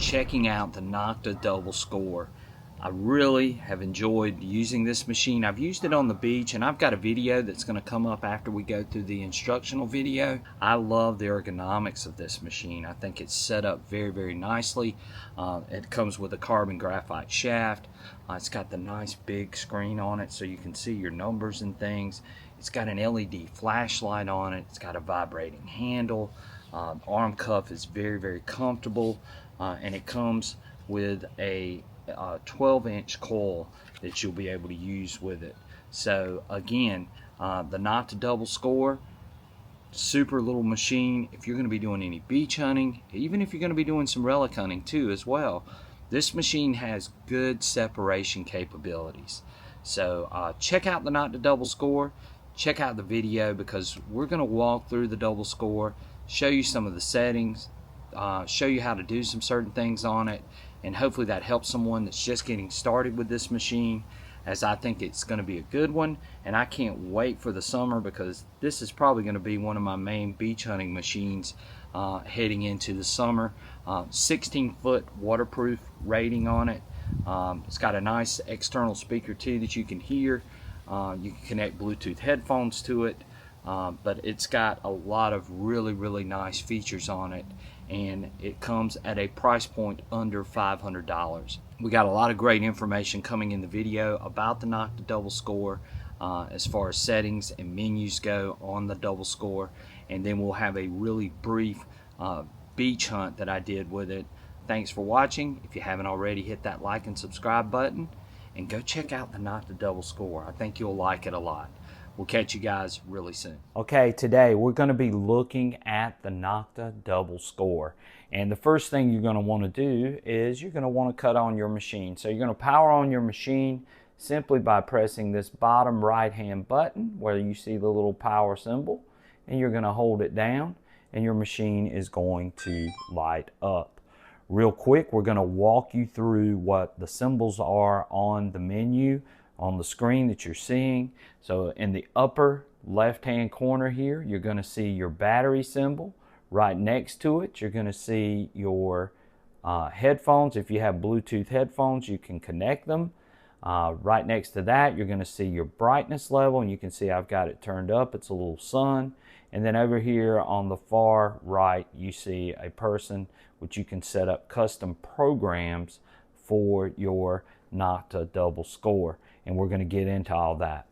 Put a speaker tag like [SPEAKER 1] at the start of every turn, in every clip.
[SPEAKER 1] checking out the Nokta double score. I really have enjoyed using this machine. I've used it on the beach, and I've got a video that's going to come up after we go through the instructional video. I love the ergonomics of this machine. I think it's set up very, very nicely. It comes with a carbon graphite shaft. It's got the nice big screen on it so you can see your numbers and things. It's got an LED flashlight on it. It's got a vibrating handle. Arm cuff is very, very comfortable, and it comes with a 12-inch coil that you'll be able to use with it. So again, the Nokta double score, super little machine. If you're going to be doing any beach hunting, even if you're going to be doing some relic hunting too as well, this machine has good separation capabilities. So check out the Nokta double score. Check out the video, because we're going to walk through the double score, show you some of the settings, show you how to do some certain things on it, and hopefully that helps someone that's just getting started with this machine, as I think it's going to be a good one. And I can't wait for the summer, because this is probably going to be one of my main beach hunting machines heading into the summer. 16-foot waterproof rating on it. It's got a nice external speaker too that you can hear. You can connect Bluetooth headphones to it. But it's got a lot of really, really nice features on it, and it comes at a price point under $500. We got a lot of great information coming in the video about the Nokta double score, as far as settings and menus go on the double score, and then we'll have a really brief beach hunt that I did with it. Thanks for watching. If you haven't already, hit that like and subscribe button, and go check out the Nokta double score. I think you'll like it a lot. We'll catch you guys really soon. Okay, today we're going to be looking at the Nokta double score. And the first thing you're going to want to do is you're going to want to cut on your machine. So you're going to power on your machine simply by pressing this bottom right hand button where you see the little power symbol, and you're going to hold it down, and your machine is going to light up. Real quick, we're going to walk you through what the symbols are on the menu on the screen that you're seeing. So in the upper left hand corner here, you're going to see your battery symbol. Right next to it, you're going to see your headphones. If you have Bluetooth headphones, you can connect them. Right next to that, you're going to see your brightness level, and you can see I've got it turned up. It's a little sun. And then over here on the far right, you see a person, which you can set up custom programs for your Nokta double score. And we're going to get into all that.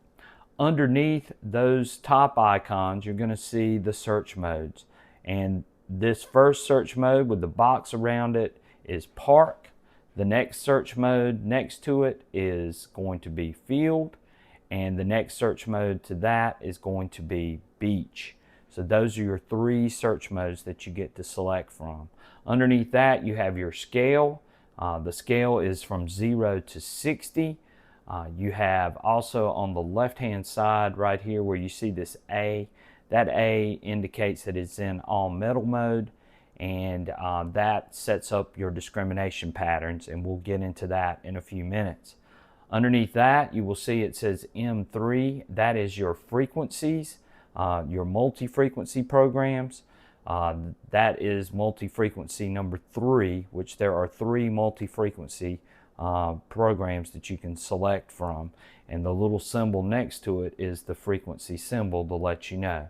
[SPEAKER 1] Underneath those top icons, you're going to see the search modes. And this first search mode with the box around it is park. The next search mode next to it is going to be field. And the next search mode to that is going to be beach. So those are your three search modes that you get to select from. Underneath that, you have your scale. The scale is from 0 to 60. You have also on the left hand side right here where you see this A, that A indicates that it's in all metal mode, and that sets up your discrimination patterns, and we'll get into that in a few minutes. Underneath that, you will see it says M3. That is your frequencies, your multi-frequency programs. That is multi-frequency number 3, which there are 3 multi-frequency programs that you can select from, and the little symbol next to it is the frequency symbol to let you know.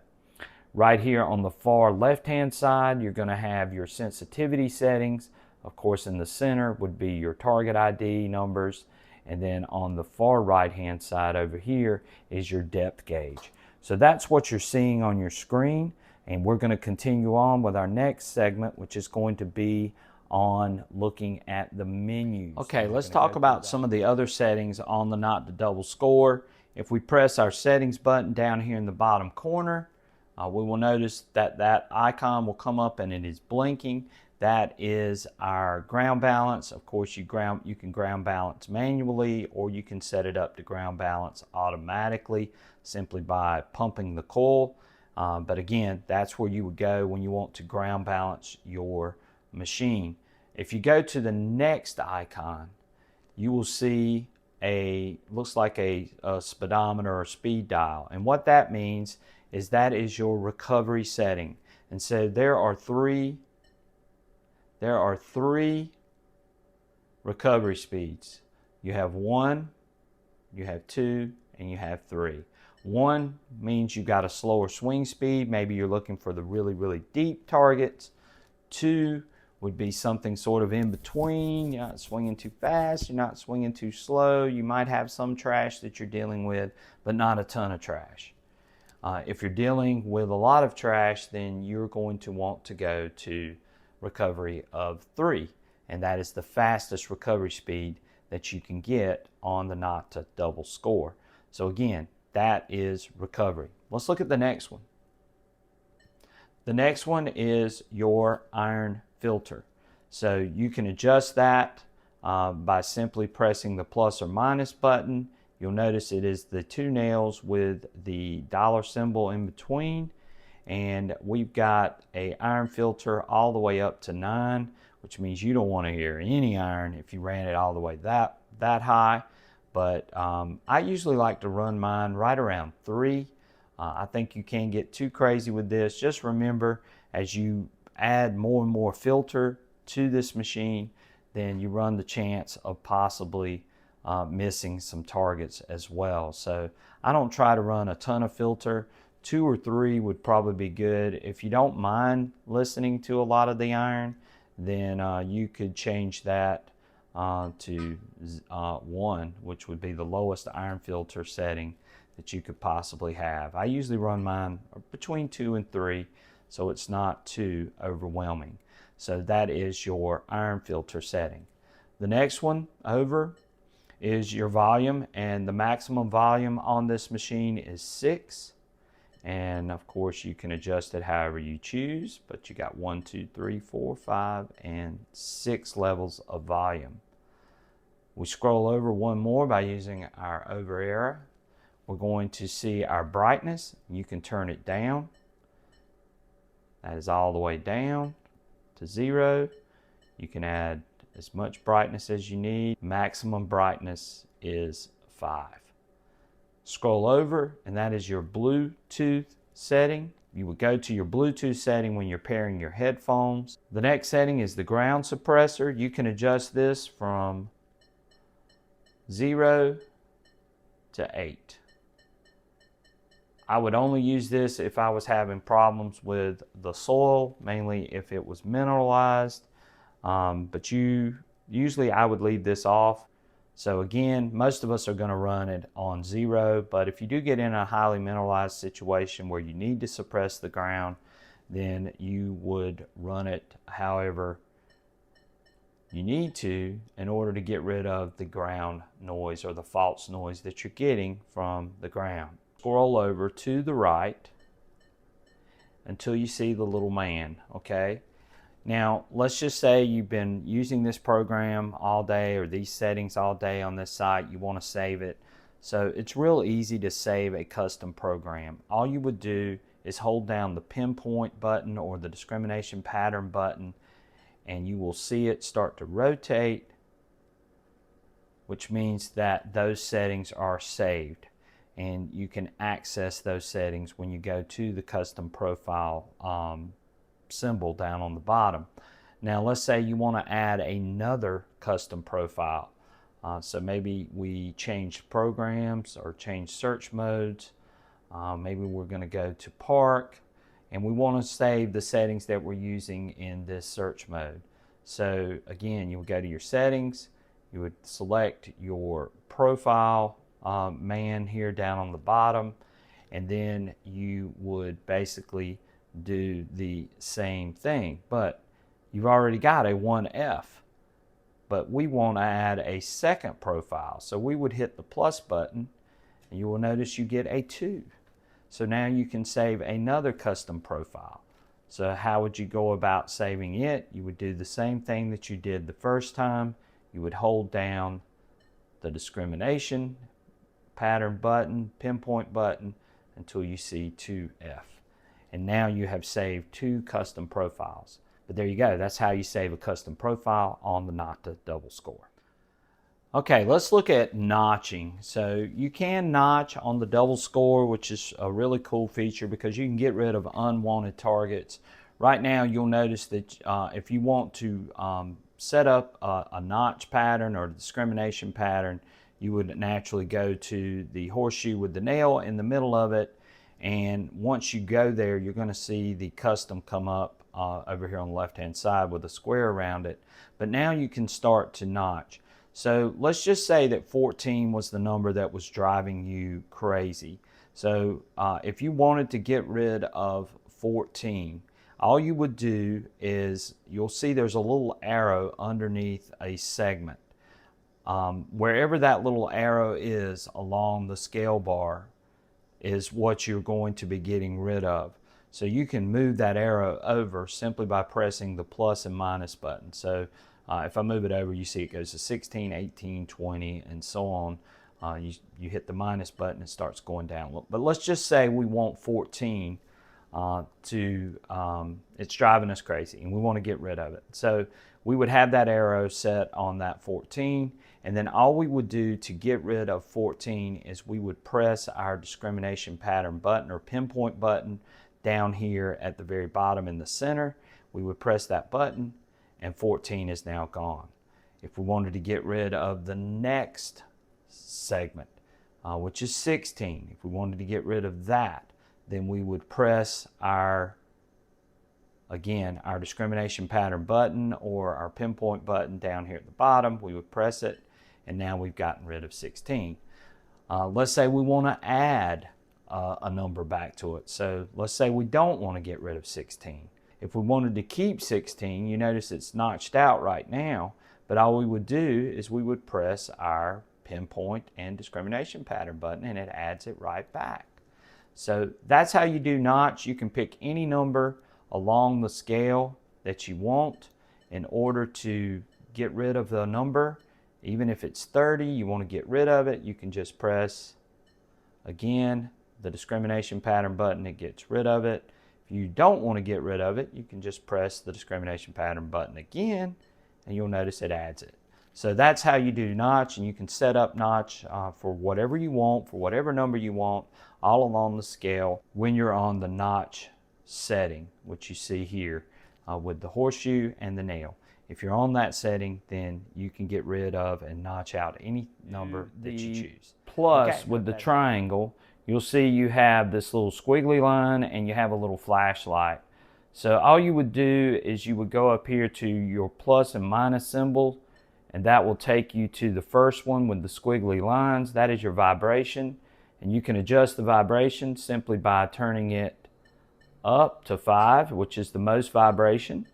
[SPEAKER 1] Right here on the far left hand side, you're going to have your sensitivity settings. Of course, in the center would be your target ID numbers, and then on the far right hand side over here is your depth gauge. So that's what you're seeing on your screen, and we're going to continue on with our next segment, which is going to be on looking at the menus. Okay, let's talk about some of the other settings on the Nokta double score. If we press our settings button down here in the bottom corner, we will notice that that icon will come up and it is blinking. That is our ground balance. Of course, you can ground balance manually, or you can set it up to ground balance automatically simply by pumping the coil. But again, that's where you would go when you want to ground balance your machine. If you go to the next icon, you will see looks like a speedometer or speed dial, and what that means is that is your recovery setting. And so there are three recovery speeds. You have 1, you have 2, and you have 3. 1 means you got a slower swing speed. Maybe you're looking for the really, really deep targets. 2 would be something sort of in between. You're not swinging too fast, you're not swinging too slow. You might have some trash that you're dealing with, but not a ton of trash. If you're dealing with a lot of trash, then you're going to want to go to recovery of 3, and that is the fastest recovery speed that you can get on the Nokta double score. So again, that is recovery. Let's look at the next one. The next one is your iron filter. So you can adjust that by simply pressing the plus or minus button. You'll notice it is the 2 nails with the dollar symbol in between, and we've got a iron filter all the way up to 9, which means you don't want to hear any iron if you ran it all the way that high. But I usually like to run mine right around 3. I think you can get too crazy with this. Just remember, as you add more and more filter to this machine, then you run the chance of possibly missing some targets as well. So I don't try to run a ton of filter. 2 or 3 would probably be good. If you don't mind listening to a lot of the iron, then you could change that to 1, which would be the lowest iron filter setting that you could possibly have. I usually run mine between 2 and 3, so it's not too overwhelming. So that is your iron filter setting. The next one over is your volume, and the maximum volume on this machine is 6. And of course you can adjust it however you choose, but you got 1, 2, 3, 4, 5, and 6 levels of volume. We scroll over one more by using our over arrow. We're going to see our brightness. You can turn it down. That is all the way down to 0. You can add as much brightness as you need. Maximum brightness is 5. Scroll over, and that is your Bluetooth setting. You would go to your Bluetooth setting when you're pairing your headphones. The next setting is the ground suppressor. You can adjust this from 0 to 8. I would only use this if I was having problems with the soil, mainly if it was mineralized. But usually I would leave this off. So again, most of us are going to run it on 0, but if you do get in a highly mineralized situation where you need to suppress the ground, then you would run it however you need to in order to get rid of the ground noise or the false noise that you're getting from the ground. Scroll over to the right until you see the little man, okay? Now, let's just say you've been using this program all day or these settings all day on this site. You want to save it. So it's real easy to save a custom program. All you would do is hold down the pinpoint button or the discrimination pattern button, and you will see it start to rotate, which means that those settings are saved. And you can access those settings when you go to the custom profile symbol down on the bottom. Now let's say you want to add another custom profile. So maybe we change programs or change search modes. Maybe we're going to go to park, and we want to save the settings that we're using in this search mode. So again, you would go to your settings, you would select your profile man here down on the bottom, and then you would basically do the same thing, but you've already got a 1F, but we want to add a second profile. So we would hit the plus button, and you will notice you get a 2. So now you can save another custom profile. So how would you go about saving it? You would do the same thing that you did the first time. You would hold down the discrimination pattern button, pinpoint button, until you see 2F. And now you have saved 2 custom profiles. But there you go. That's how you save a custom profile on the Nokta double score. Okay, let's look at notching. So you can notch on the double score, which is a really cool feature because you can get rid of unwanted targets. Right now, you'll notice that if you want to set up a notch pattern or discrimination pattern, you would naturally go to the horseshoe with the nail in the middle of it, and once you go there, you're going to see the custom come up over here on the left hand side with a square around it. But now you can start to notch. So let's just say that 14 was the number that was driving you crazy. So if you wanted to get rid of 14, all you would do is, you'll see there's a little arrow underneath a segment. Wherever that little arrow is along the scale bar is what you're going to be getting rid of. So you can move that arrow over simply by pressing the plus and minus button. So if I move it over, you see it goes to 16, 18, 20, and so on. You hit the minus button, it starts going down. But let's just say we want 14 it's driving us crazy and we want to get rid of it. So we would have that arrow set on that 14, and then all we would do to get rid of 14 is we would press our discrimination pattern button or pinpoint button down here at the very bottom in the center. We would press that button and 14 is now gone. If we wanted to get rid of the next segment, which is 16, if we wanted to get rid of that, then we would press our discrimination pattern button or our pinpoint button down here at the bottom. We would press it, and now we've gotten rid of 16. Let's say we want to add a number back to it. So let's say we don't want to get rid of 16. If we wanted to keep 16, you notice it's notched out right now, but all we would do is we would press our pinpoint and discrimination pattern button, and it adds it right back. So that's how you do notch. You can pick any number along the scale that you want in order to get rid of the number. Even if it's 30, you want to get rid of it, you can just press, again, the discrimination pattern button, it gets rid of it. If you don't want to get rid of it, you can just press the discrimination pattern button again, and you'll notice it adds it. So that's how you do notch, and you can set up notch for whatever you want, for whatever number you want, all along the scale when you're on the notch setting, which you see here with the horseshoe and the nail. If you're on that setting, then you can get rid of and notch out any number that you choose. Plus, with the triangle, you'll see you have this little squiggly line and you have a little flashlight. So all you would do is you would go up here to your plus and minus symbol, and that will take you to the first one with the squiggly lines. That is your vibration, and you can adjust the vibration simply by turning it up to 5, which is the most vibration,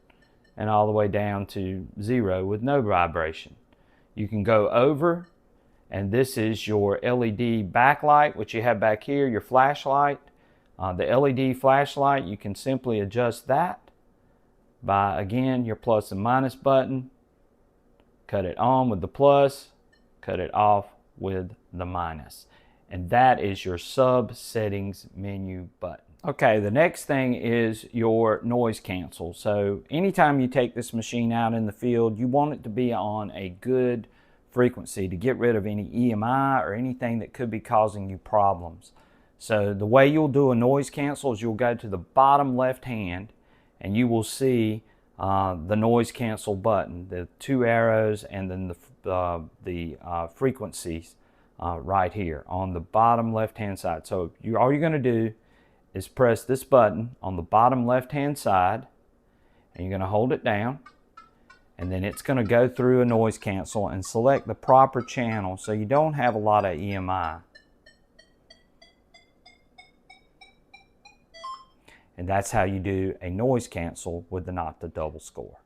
[SPEAKER 1] and all the way down to 0 with no vibration. You can go over, and this is your LED backlight, which you have back here, your flashlight. The LED flashlight, you can simply adjust that by, again, your plus and minus button. Cut it on with the plus, cut it off with the minus. And that is your sub settings menu button. Okay, the next thing is your noise cancel. So anytime you take this machine out in the field, you want it to be on a good frequency to get rid of any EMI or anything that could be causing you problems. So the way you'll do a noise cancel is you'll go to the bottom left hand and you will see the noise cancel button, the 2 arrows, and then the frequencies right here on the bottom left hand side. So all you're going to do is press this button on the bottom left hand side, and you're going to hold it down, and then it's going to go through a noise cancel and select the proper channel so you don't have a lot of EMI. And that's how you do a noise cancel with the Nokta double score.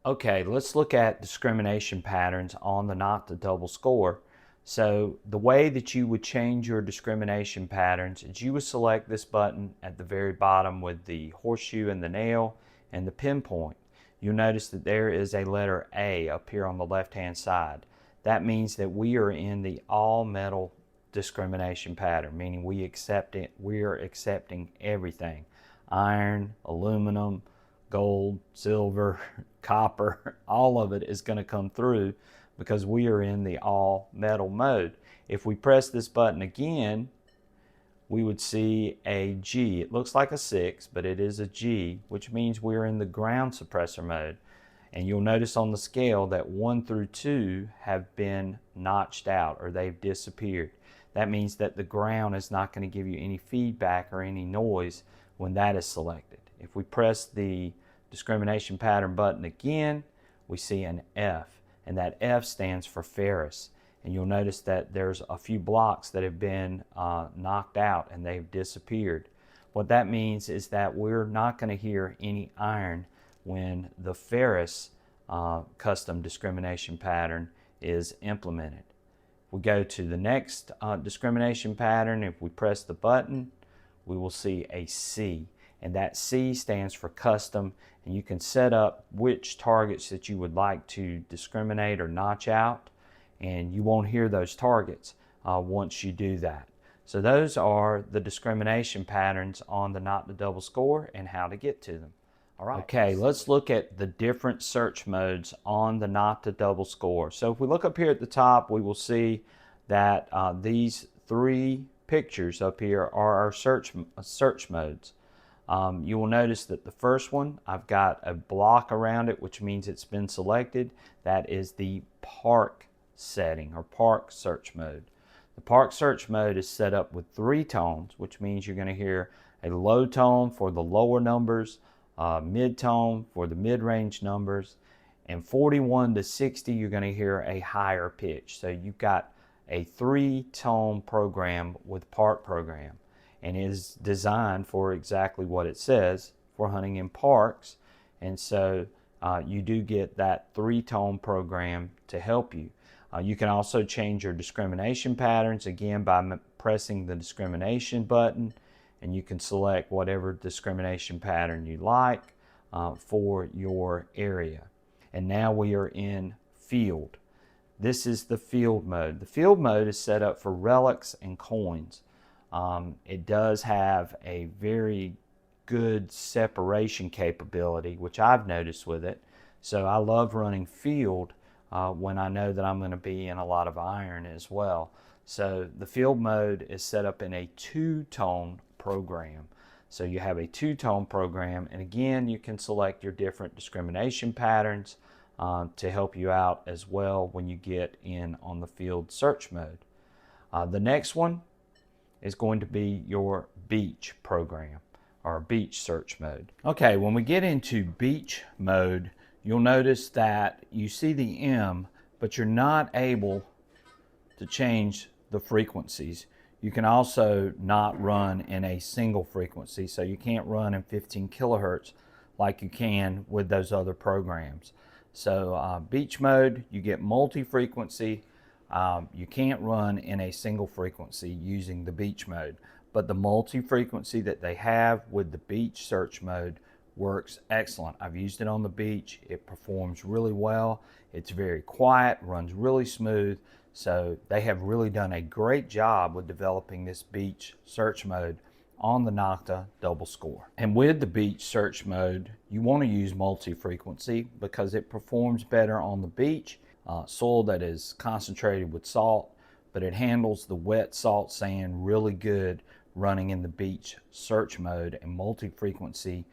[SPEAKER 1] Okay, let's look at discrimination patterns on the Nokta double score. So the way that you would change your discrimination patterns is you would select this button at the very bottom with the horseshoe and the nail and the pinpoint. You'll notice that there is a letter A up here on the left hand side. That means that we are in the all metal discrimination pattern, meaning we are accepting everything. Iron, aluminum, gold, silver, copper, all of it is going to come through because we are in the all metal mode. If we press this button again, we would see a G. It looks like a 6, but it is a G, which means we're in the ground suppressor mode. And you'll notice on the scale that 1 through 2 have been notched out, or they've disappeared. That means that the ground is not going to give you any feedback or any noise when that is selected. If we press the discrimination pattern button again, we see an F, and that F stands for ferrous. And you'll notice that there's a few blocks that have been knocked out and they've disappeared. What that means is that we're not going to hear any iron when the ferrous custom discrimination pattern is implemented. We go to the next discrimination pattern. If we press the button, we will see a C, and that C stands for custom, and you can set up which targets that you would like to discriminate or notch out, and you won't hear those targets once you do that. So those are the discrimination patterns on the Nokta double score and how to get to them. All right. Okay, let's look at the different search modes on the Nokta double score. So if we look up here at the top, we will see that these 3 pictures up here are our search modes. You will notice that the first one, I've got a block around it, which means it's been selected. That is the park setting, or park search mode. The park search mode is set up with 3 tones, which means you're going to hear a low tone for the lower numbers, mid-tone for the mid-range numbers, and 41 to 60 you're going to hear a higher pitch. So you've got a 3-tone program with park program, and it is designed for exactly what it says, for hunting in parks. And so you do get that 3-tone program to help you. You can also change your discrimination patterns again by pressing the discrimination button, and you can select whatever discrimination pattern you like for your area. And now we are in field. This is the field mode. The field mode is set up for relics and coins. It does have a very good separation capability, which I've noticed with it. So I love running field when I know that I'm going to be in a lot of iron as well. So the field mode is set up in a 2-tone program. So you have a 2-tone program, and again you can select your different discrimination patterns to help you out as well when you get in on the field search mode. The next one is going to be your beach program, or beach search mode. Okay, when we get into beach mode, you'll notice that you see the M, but you're not able to change the frequencies. You can also not run in a single frequency, so you can't run in 15 kilohertz like you can with those other programs. So beach mode, you get multi-frequency. You can't run in a single frequency using the beach mode, but the multi-frequency that they have with the beach search mode works excellent. I've used it on the beach. It performs really well. It's very quiet, runs really smooth. So they have really done a great job with developing this beach search mode on the Nokta double score. And with the beach search mode, you want to use multi-frequency because it performs better on the beach, soil that is concentrated with salt, but it handles the wet salt sand really good running in the beach search mode, and multi-frequency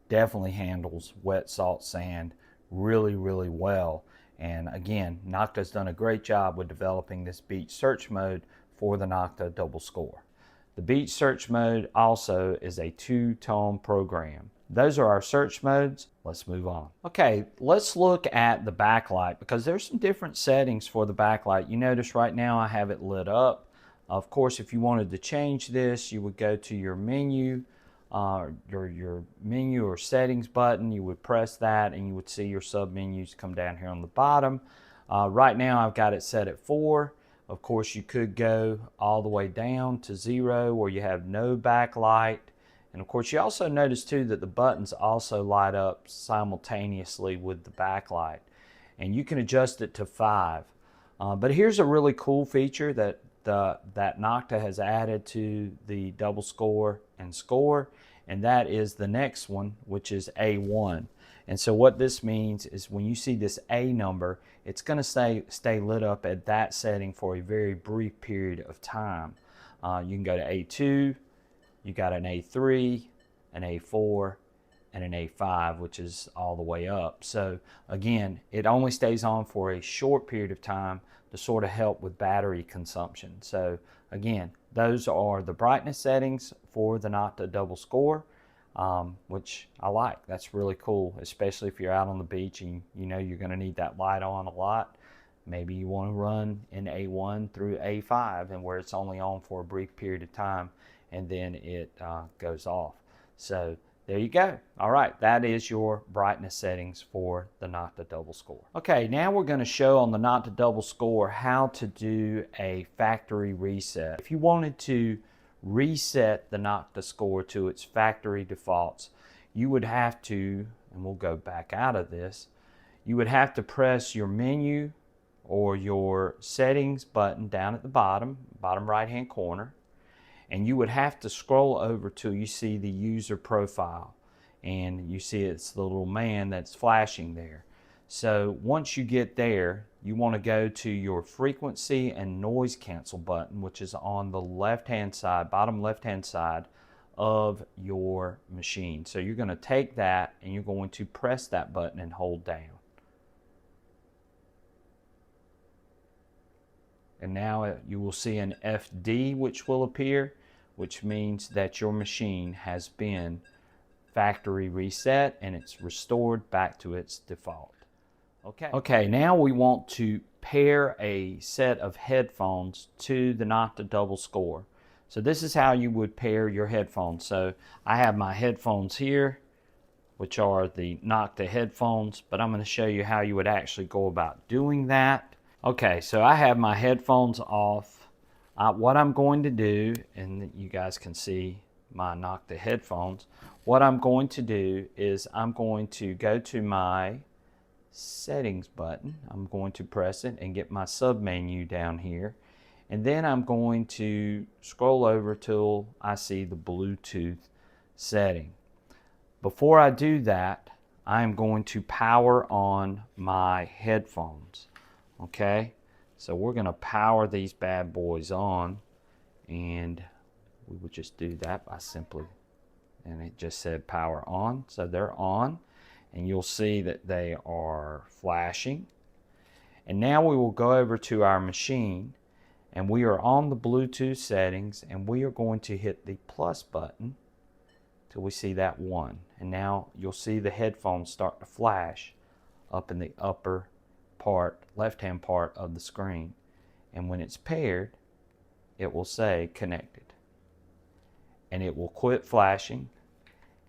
[SPEAKER 1] definitely handles wet salt sand really, really well. And again, Nokta's done a great job with developing this beach search mode for the Nokta double score. The beach search mode also is a 2-tone program. Those are our search modes. Let's move on. Okay, let's look at the backlight because there's some different settings for the backlight. You notice right now I have it lit up. Of course, if you wanted to change this, you would go to your menu, your menu or settings button. You would press that and you would see your sub-menus come down here on the bottom. Right now I've got it set at 4. Of course, you could go all the way down to 0 where you have no backlight. And of course, you also notice too that the buttons also light up simultaneously with the backlight. And you can adjust it to 5. But here's a really cool feature that Nokta has added to the double score and score, and that is the next one, which is A1. And so what this means is when you see this A number, it's going to stay lit up at that setting for a very brief period of time. You can go to A2, you got an A3, an A4, and an A5, which is all the way up. So again, it only stays on for a short period of time to sort of help with battery consumption. So again, those are the brightness settings for the Nokta double score, which I like. That's really cool, especially if you're out on the beach and you know you're going to need that light on a lot. Maybe you want to run in A1 through A5 and where it's only on for a brief period of time and then it goes off. So there you go. All right, that is your brightness settings for the Nokta double score. Okay, now we're going to show on the Nokta double score how to do a factory reset. If you wanted to reset the Nokta score to its factory defaults, you would have to, and we'll go back out of this, you would have to press your menu or your settings button down at the bottom right hand corner, and you would have to scroll over till you see the user profile, and you see it's the little man that's flashing there. So once you get there, you want to go to your frequency and noise cancel button, which is on the left hand side, bottom left hand side of your machine. So you're going to take that and you're going to press that button and hold down. And now you will see an FD which will appear, which means that your machine has been factory reset and it's restored back to its default. Okay, now we want to pair a set of headphones to the Nokta double score. So this is how you would pair your headphones. So I have my headphones here, which are the Nokta headphones, but I'm going to show you how you would actually go about doing that. Okay, so I have my headphones off. What I'm going to do, and you guys can see my Nokta headphones, what I'm going to do is I'm going to go to my settings button. I'm going to press it and get my sub menu down here. And then I'm going to scroll over till I see the Bluetooth setting. Before I do that, I'm going to power on my headphones. Okay, so we're going to power these bad boys on, and we would just do that by simply, and it just said power on, so they're on, and you'll see that they are flashing. And now we will go over to our machine, and we are on the Bluetooth settings, and we are going to hit the plus button till we see that 1, and now you'll see the headphones start to flash up in the upper part, left-hand part of the screen, and when it's paired, it will say connected, and it will quit flashing,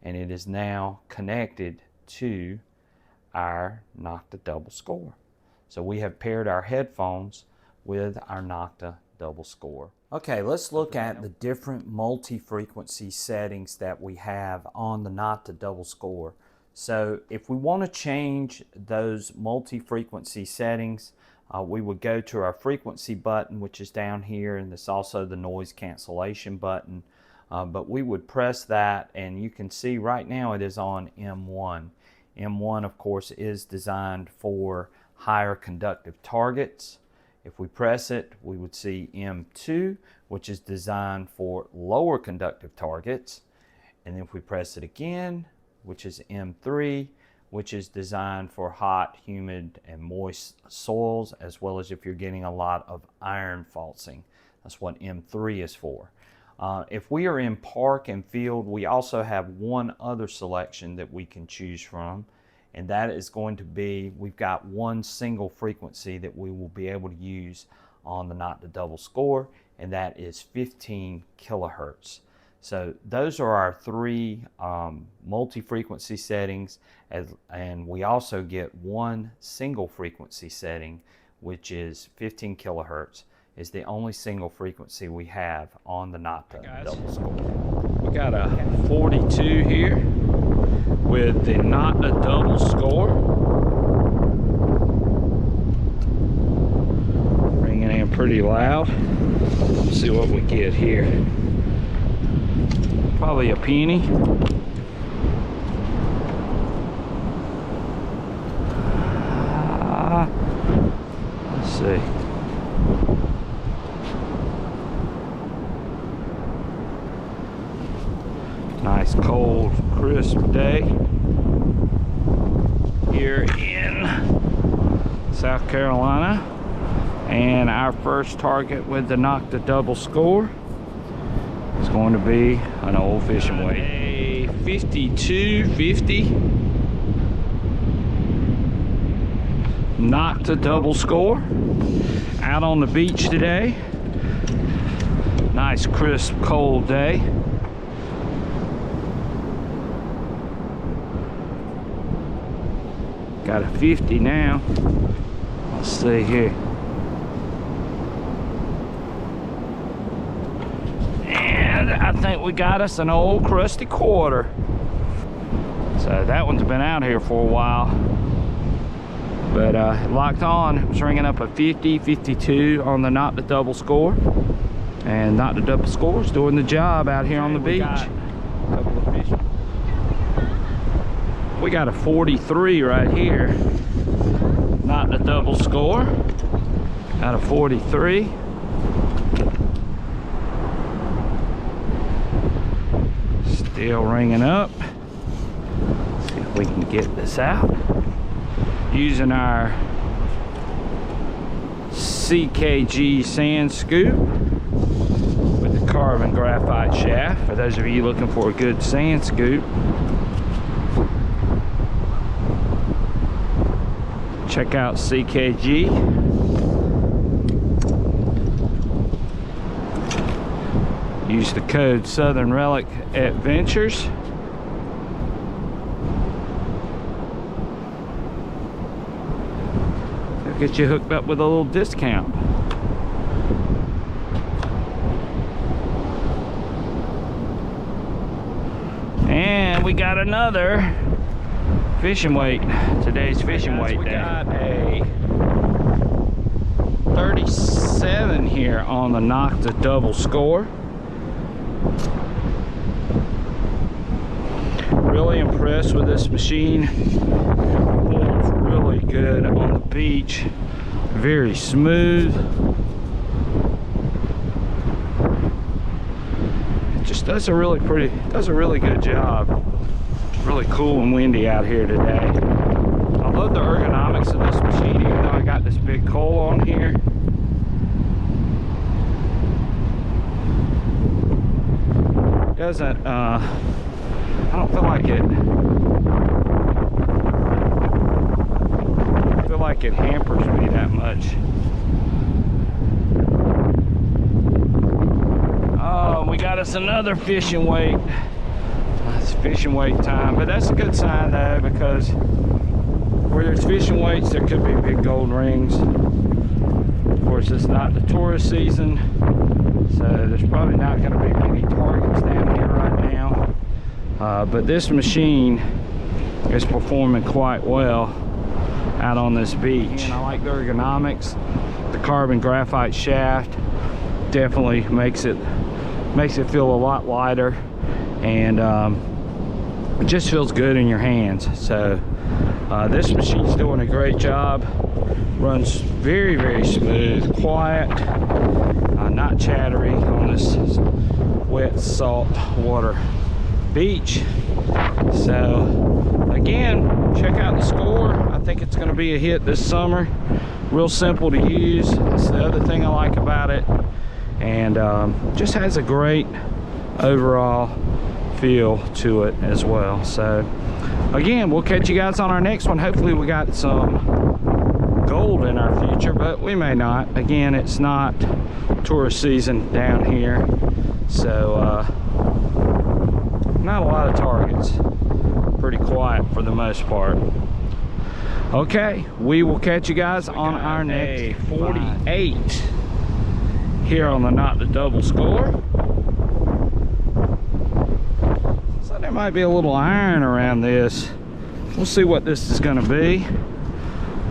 [SPEAKER 1] and it is now connected to our Nokta double score. So we have paired our headphones with our Nokta double score. Okay, let's look at the different multi-frequency settings that we have on the Nokta double score. So if we want to change those multi-frequency settings, we would go to our frequency button, which is down here, and there's also the noise cancellation button. But we would press that, and you can see right now it is on M1. M1, of course, is designed for higher conductive targets. If we press it, we would see M2, which is designed for lower conductive targets. And if we press it again, which is M3, which is designed for hot, humid, and moist soils, as well as if you're getting a lot of iron faulting. That's what M3 is for. If we are in park and field, we also have one other selection that we can choose from, and that is going to be, we've got one single frequency that we will be able to use on the Nokta double score, and that is 15 kilohertz. So those are our three multi-frequency settings, and we also get one single frequency setting, which is 15 kilohertz. Is the only single frequency we have on the Nokta double score.
[SPEAKER 2] We got a 42 here with the Nokta double score. Ringing in pretty loud. Let's see what we get here. Probably a penny. Let's see. Nice cold crisp day. South Carolina. And our first target with the Nokta double score is going to be an old fishing weight. A 5250 Nokta double score. Out on the beach today. Nice crisp cold day. Got a 50 now. Let's see here. And I think we got us an old crusty quarter. So that one's been out here for a while. But locked on. It was ringing up a 50, 52 on the Nokta double score. And Nokta double score is doing the job out here on the beach. A couple of fish. We got a 43 right here. Nokta double score. Got a 43. Still ringing up. Let's see if we can get this out. Using our CKG sand scoop with the carbon graphite shaft. For those of you looking for a good sand scoop, check out CKG. Use the code Southern Relic Adventures. They'll get you hooked up with a little discount. And we got another fishing weight. Today's fishing weight day. We got a 37 here on the Nokta double score. Really impressed with this machine. It pulls really good on the beach. Very smooth. It just does a really good job. Really cool and windy out here today. I love the ergonomics of this machine, even though I got this big coal on here. Doesn't I don't feel like it hampers me that much. Oh, we got us another fishing weight. It's fishing weight time, but that's a good sign though, because where there's fishing weights, there could be big gold rings. Of course, it's not the tourist season, so there's probably not going to be many targets down here right now. But this machine is performing quite well out on this beach. And I like the ergonomics. The carbon graphite shaft definitely makes it feel a lot lighter, and it just feels good in your hands. So this machine's doing a great job. Runs very, very smooth, quiet, not chattery on this wet salt water beach. So again, check out the score. I think it's going to be a hit this summer. Real simple to use. That's the other thing I like about it. And just has a great overall feel to it as well. So again, we'll catch you guys on our next one. Hopefully we got some gold in our future, but we may not. Again, it's not tourist season down here, so not a lot of targets. Pretty quiet for the most part. Okay, we will catch you guys on our next 48 here on the Nokta double score. So there might be a little iron around this. We'll see what this is going to be.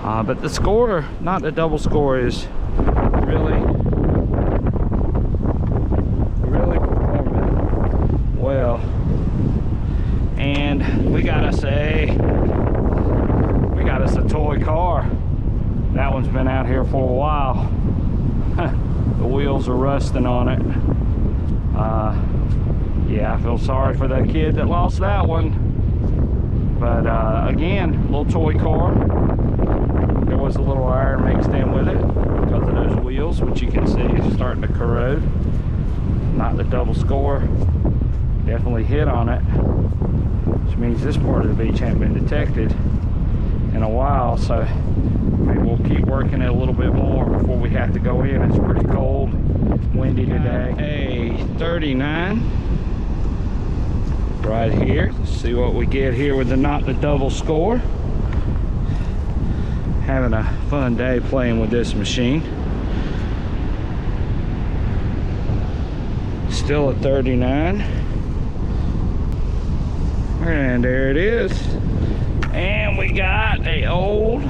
[SPEAKER 2] But the score, Nokta double score, is really performing well. And we got us a toy car. That one's been out here for a while. The wheels are rusting on it. Yeah, I feel sorry for that kid that lost that one. But again, little toy car. There was a little iron walls, which you can see is starting to corrode. Not the double score. Definitely hit on it, which means this part of the beach hasn't been detected in a while, so maybe we'll keep working it a little bit more before we have to go in. It's pretty cold, windy today. A 39 right here. Let's see what we get here with the not the double score. Having a fun day playing with this machine. Still a 39. And there it is. And we got a old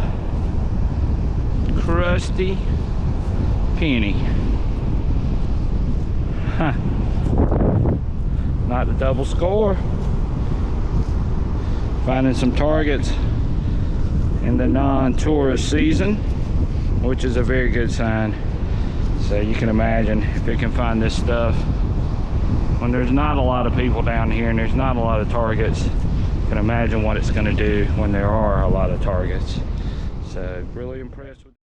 [SPEAKER 2] crusty penny. Huh. Not the double score. Finding some targets in the non-tourist season, which is a very good sign. So you can imagine if it can find this stuff when there's not a lot of people down here and there's not a lot of targets. You can imagine what it's going to do when there are a lot of targets. So really impressed with